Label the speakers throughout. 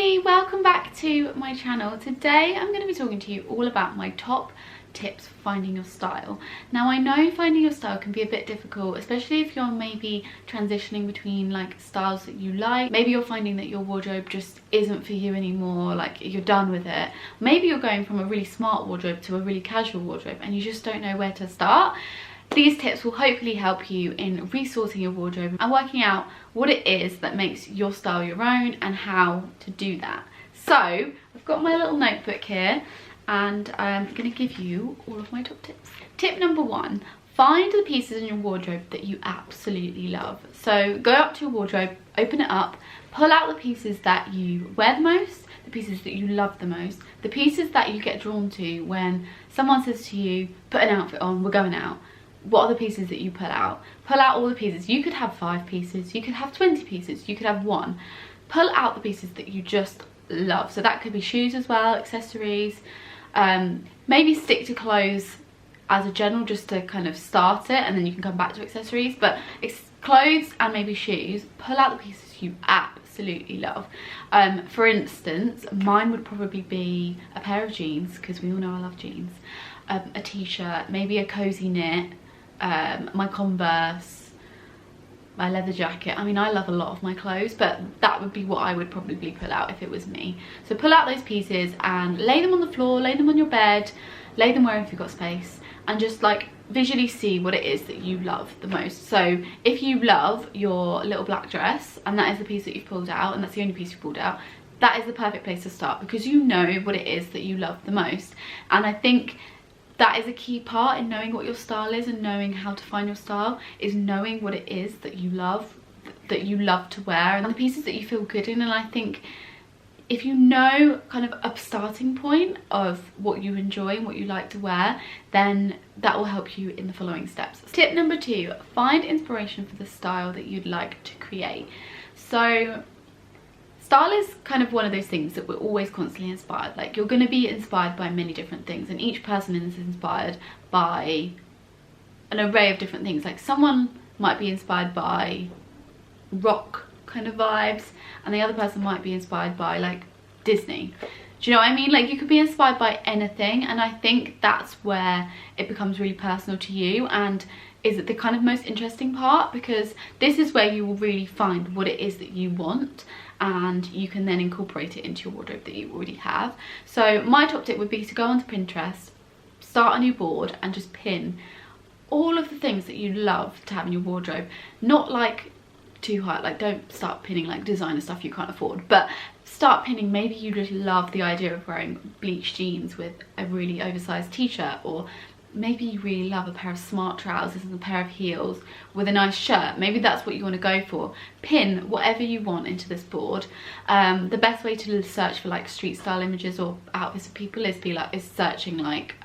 Speaker 1: Hi, welcome back to my channel. Today I'm going to be talking to you all about my top tips for finding your style. Now I know finding your style can be a bit difficult, especially if you're maybe transitioning between like styles that you like. Maybe you're finding that your wardrobe just isn't for you anymore, like you're done with it. Maybe you're going from a really smart wardrobe to a really casual wardrobe and you just don't know where to start. These tips will hopefully help you in resorting your wardrobe and working out what it is that makes your style your own and how to do that. So I've got my little notebook here and I'm going to give you all of my top tips. Tip number one, find the pieces in your wardrobe that you absolutely love. So go up to your wardrobe, open it up, pull out the pieces that you wear the most, the pieces that you love the most, the pieces that you get drawn to when someone says to you, put an outfit on, we're going out. What are the pieces that you pull out? Pull out all the pieces. You could have 5 pieces, you could have 20 pieces, you could have 1. Pull out the pieces that you just love. So that could be shoes as well, accessories. Maybe stick to clothes as a general just to kind of start it, and then you can come back to accessories. But it's clothes and maybe shoes. Pull out the pieces you absolutely love. For instance, mine would probably be a pair of jeans, because we all know I love jeans. A t-shirt, maybe a cozy knit, my Converse, my leather jacket. I mean, I love a lot of my clothes, but that would be what I would probably pull out if it was me. So pull out those pieces and lay them on the floor, lay them on your bed, lay them wherever you've got space, and just like visually see what it is that you love the most. So if you love your little black dress and that is the piece that you've pulled out and that's the only piece you pulled out, that is the perfect place to start, because you know what it is that you love the most. And I think that is a key part in knowing what your style is and knowing how to find your style, is knowing what it is that you love to wear and the pieces that you feel good in. And I think if you know kind of a starting point of what you enjoy and what you like to wear, then that will help you in the following steps. Tip number 2, find inspiration for the style that you'd like to create. So style is kind of one of those things that we're always constantly inspired. Like, you're going to be inspired by many different things, and each person is inspired by an array of different things. Like, someone might be inspired by rock kind of vibes, and the other person might be inspired by like Disney. Do you know what I mean? Like, you could be inspired by anything, and I think that's where it becomes really personal to you and is the kind of most interesting part, because this is where you will really find what it is that you want, and you can then incorporate it into your wardrobe that you already have. So my top tip would be to go onto Pinterest, start a new board, and just pin all of the things that you love to have in your wardrobe. Not like too high, like don't start pinning like designer stuff you can't afford, but start pinning, maybe you just love the idea of wearing bleached jeans with a really oversized t-shirt, or maybe you really love a pair of smart trousers and a pair of heels with a nice shirt. Maybe that's what you want to go for. Pin whatever you want into this board. The best way to search for like street style images or outfits of people is searching like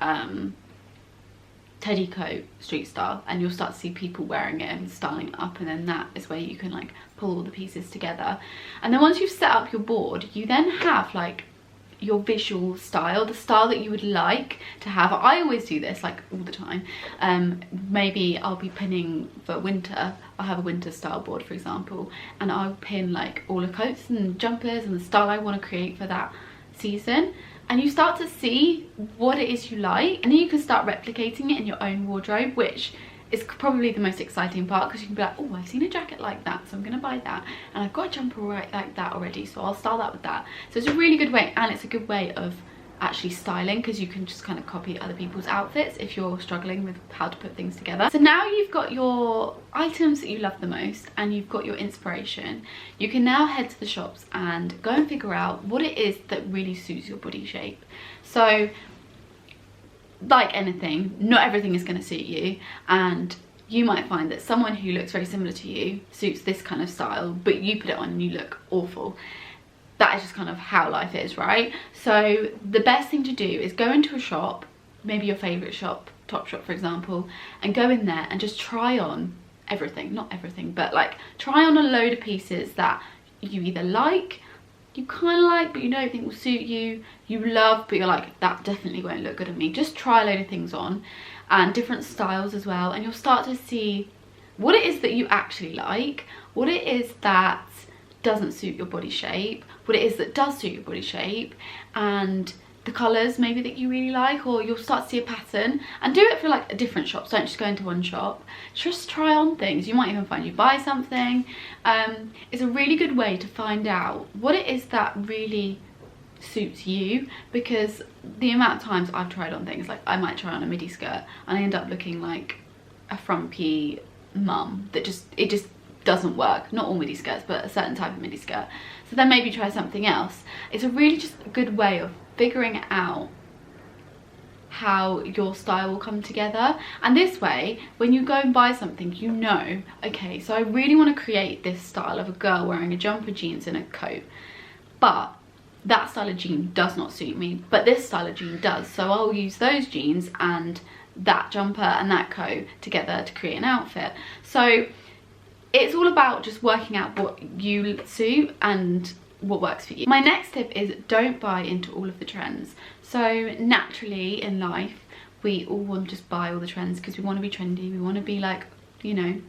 Speaker 1: teddy coat street style, and you'll start to see people wearing it and styling it up, and then that is where you can like pull all the pieces together. And then once you've set up your board, you then have like your visual style, the style that you would like to have. I always do this like all the time. Maybe I'll be pinning for winter. I'll have a winter style board, for example, and I'll pin like all the coats and jumpers and the style I want to create for that season. And you start to see what it is you like, and then you can start replicating it in your own wardrobe, which is probably the most exciting part, because you can be like, oh, I've seen a jacket like that, so I'm gonna buy that, and I've got a jumper right like that already, so I'll style that with that. So it's a really good way, and it's a good way of actually styling, because you can just kind of copy other people's outfits if you're struggling with how to put things together. So now you've got your items that you love the most and you've got your inspiration, you can now head to the shops and go and figure out what it is that really suits your body shape. So like anything, not everything is going to suit you, and you might find that someone who looks very similar to you suits this kind of style, but you put it on and you look awful. That is just kind of how life is, right? So the best thing to do is go into a shop, maybe your favourite shop, Topshop for example, and go in there and just try on everything. Not everything, but like try on a load of pieces that you either like, you kind of like but you don't think will suit you, you love but you're like, that definitely won't look good on me. Just try a load of things on, and different styles as well, and you'll start to see what it is that you actually like, what it is that doesn't suit your body shape, what it is that does suit your body shape and the colours maybe that you really like, or you'll start to see a pattern. And do it for like different shops, don't just go into one shop. Just try on things. You might even find you buy something. It's a really good way to find out what it is that really suits you, because the amount of times I've tried on things, like I might try on a midi skirt and I end up looking like a frumpy mum that it just doesn't work. Not all midi skirts, but a certain type of midi skirt. So then maybe try something else. It's a really just a good way of figuring out how your style will come together. And this way, when you go and buy something, you know, okay, so I really want to create this style of a girl wearing a jumper, jeans and a coat, but that style of jean does not suit me, but this style of jean does. So I'll use those jeans and that jumper and that coat together to create an outfit. So it's all about just working out what you suit and what works for you. My next tip is don't buy into all of the trends. So naturally in life, we all want to just buy all the trends because we want to be trendy. We want to be like, you know,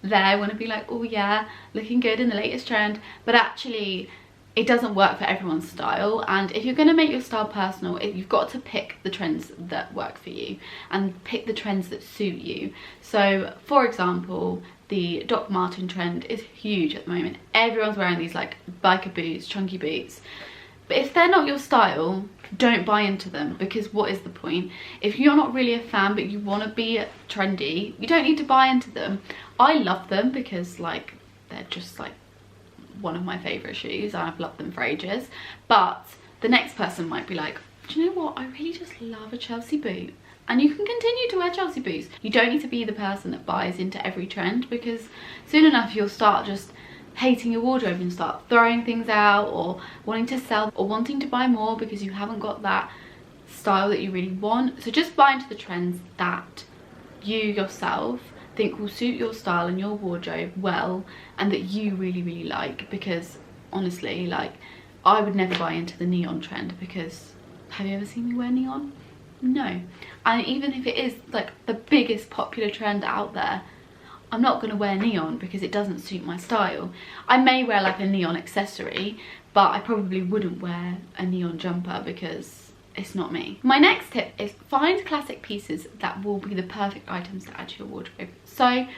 Speaker 1: there. We want to be like, oh yeah, looking good in the latest trend. But actually, it doesn't work for everyone's style. And if you're going to make your style personal, you've got to pick the trends that work for you and pick the trends that suit you. So for example, the Doc Marten trend is huge at the moment. Everyone's wearing these like biker boots, chunky boots. But if they're not your style, don't buy into them, because what is the point? If you're not really a fan but you want to be trendy, you don't need to buy into them. I love them because like they're just like one of my favourite shoes and I've loved them for ages. But the next person might be like, do you know what, I really just love a Chelsea boot. And you can continue to wear Chelsea boots. You don't need to be the person that buys into every trend, because soon enough you'll start just hating your wardrobe and start throwing things out, or wanting to sell, or wanting to buy more because you haven't got that style that you really want. So just buy into the trends that you yourself think will suit your style and your wardrobe well, and that you really, really like. Because honestly, like, I would never buy into the neon trend, because have you ever seen me wear neon? No. And even if it is like the biggest popular trend out there, I'm not going to wear neon because it doesn't suit my style. I may wear like a neon accessory, but I probably wouldn't wear a neon jumper because it's not me. My next tip is find classic pieces that will be the perfect items to add to your wardrobe. So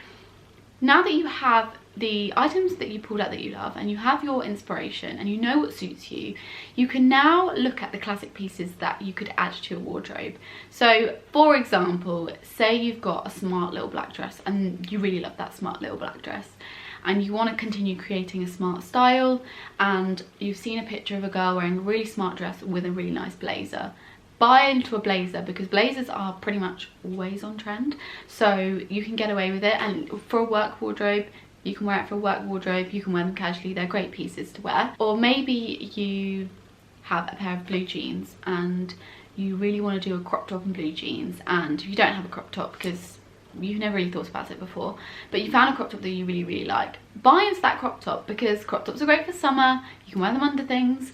Speaker 1: now that you have the items that you pulled out that you love, and you have your inspiration and you know what suits you, you can now look at the classic pieces that you could add to your wardrobe. So for example, say you've got a smart little black dress and you really love that smart little black dress, and you want to continue creating a smart style, and you've seen a picture of a girl wearing a really smart dress with a really nice blazer. Buy into a blazer, because blazers are pretty much always on trend, so you can get away with it. And for a work wardrobe, you can wear it for a work wardrobe, you can wear them casually, they're great pieces to wear. Or maybe you have a pair of blue jeans and you really want to do a crop top and blue jeans, and you don't have a crop top because you've never really thought about it before, but you found a crop top that you really, really like. Buy into that crop top, because crop tops are great for summer. You can wear them under things,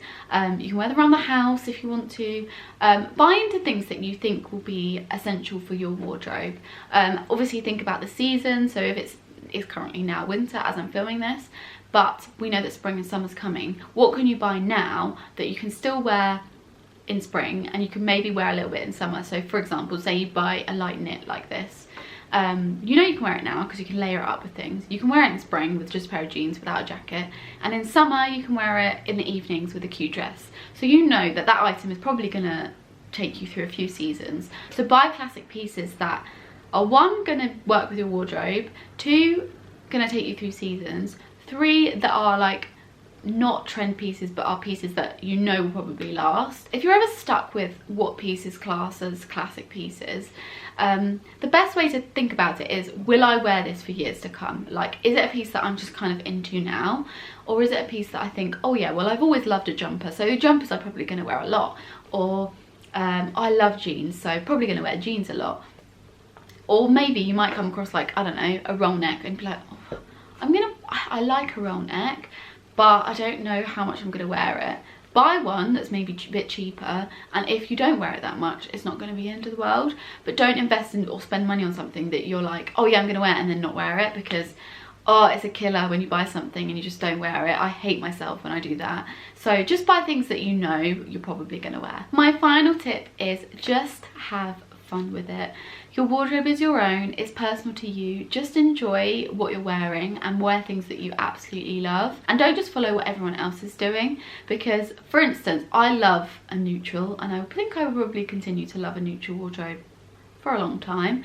Speaker 1: you can wear them around the house if you want to. Buy into things that you think will be essential for your wardrobe. Obviously think about the season, so if it's currently now winter as I'm filming this, but we know that spring and summer's coming, what can you buy now that you can still wear in spring and you can maybe wear a little bit in summer? So for example, say you buy a light knit like this, you know you can wear it now because you can layer it up with things. You can wear it in spring with just a pair of jeans without a jacket, and in summer you can wear it in the evenings with a cute dress. So you know that that item is probably gonna take you through a few seasons. So buy classic pieces that are, one, gonna work with your wardrobe, two, gonna take you through seasons, three, that are like not trend pieces but are pieces that you know will probably last. If you're ever stuck with what pieces class as classic pieces, the best way to think about it is, will I wear this for years to come? Like, is it a piece that I'm just kind of into now, or is it a piece that I think, oh yeah, well I've always loved a jumper, so jumpers I'm probably going to wear a lot, or I love jeans, so probably going to wear jeans a lot. Or maybe you might come across like, I don't know, a roll neck and be like, oh, I like a roll neck, but I don't know how much I'm going to wear it. Buy one that's maybe a bit cheaper, and if you don't wear it that much, it's not going to be the end of the world. But don't invest in or spend money on something that you're like, oh yeah, I'm going to wear it, and then not wear it, because oh, it's a killer when you buy something and you just don't wear it. I hate myself when I do that. So just buy things that you know you're probably gonna wear. My final tip is just have fun with it. Your wardrobe is your own, it's personal to you. Just enjoy what you're wearing and wear things that you absolutely love, and don't just follow what everyone else is doing. Because for instance, I love a neutral, and I think I will probably continue to love a neutral wardrobe for a long time.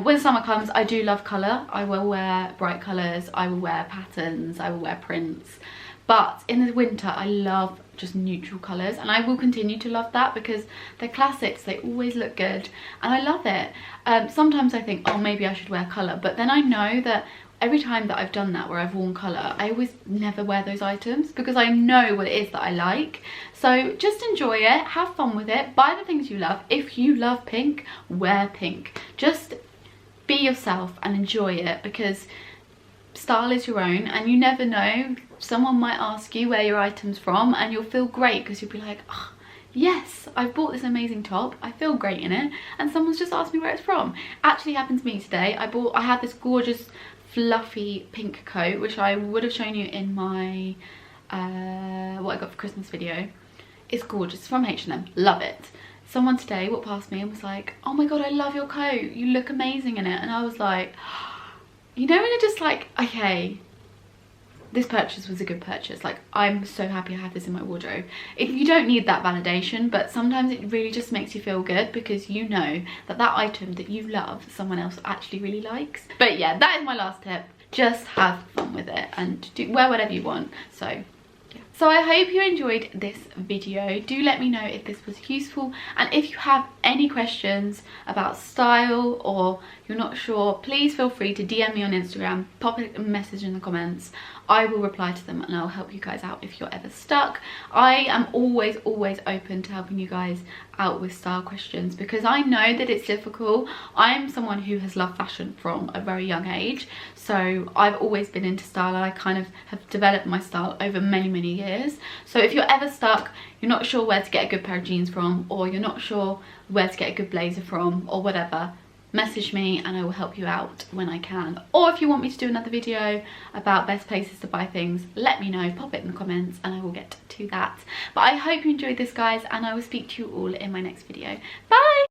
Speaker 1: When summer comes, I do love colour. I will wear bright colours, I will wear patterns, I will wear prints. But in the winter, I love just neutral colours, and I will continue to love that because they're classics, they always look good, and I love it. Sometimes I think, oh, maybe I should wear colour, but then I know that every time that I've done that where I've worn colour, I always never wear those items because I know what it is that I like. So just enjoy it, have fun with it, buy the things you love. If you love pink, wear pink. Just be yourself and enjoy it, because style is your own, and you never know, someone might ask you where your item's from and you'll feel great because you'll be like, oh, yes, I've bought this amazing top, I feel great in it, and someone's just asked me where it's from. Actually happened to me today. I had this gorgeous fluffy pink coat, which I would have shown you in my what I got for Christmas video. It's gorgeous, from H&M, love it. Someone today walked past me and was like, oh my god, I love your coat, you look amazing in it. And I was like, you know when you're just like, okay, this purchase was a good purchase. Like, I'm so happy I have this in my wardrobe. You don't need that validation, but sometimes it really just makes you feel good because you know that that item that you love, someone else actually really likes. But yeah, that is my last tip. Just have fun with it and wear whatever you want. So yeah. So I hope you enjoyed this video. Do let me know if this was useful, and if you have any questions about style or you're not sure, please feel free to DM me on Instagram, pop a message in the comments. I will reply to them and I'll help you guys out if you're ever stuck. I am always open to helping you guys out with style questions because I know that it's difficult. I am someone who has loved fashion from a very young age, so I've always been into style, and I kind of have developed my style over many years. So if you're ever stuck, you're not sure where to get a good pair of jeans from, or you're not sure where to get a good blazer from, or whatever, message me and I will help you out when I can. Or if you want me to do another video about best places to buy things, let me know, pop it in the comments and I will get to that. But I hope you enjoyed this, guys, and I will speak to you all in my next video. Bye!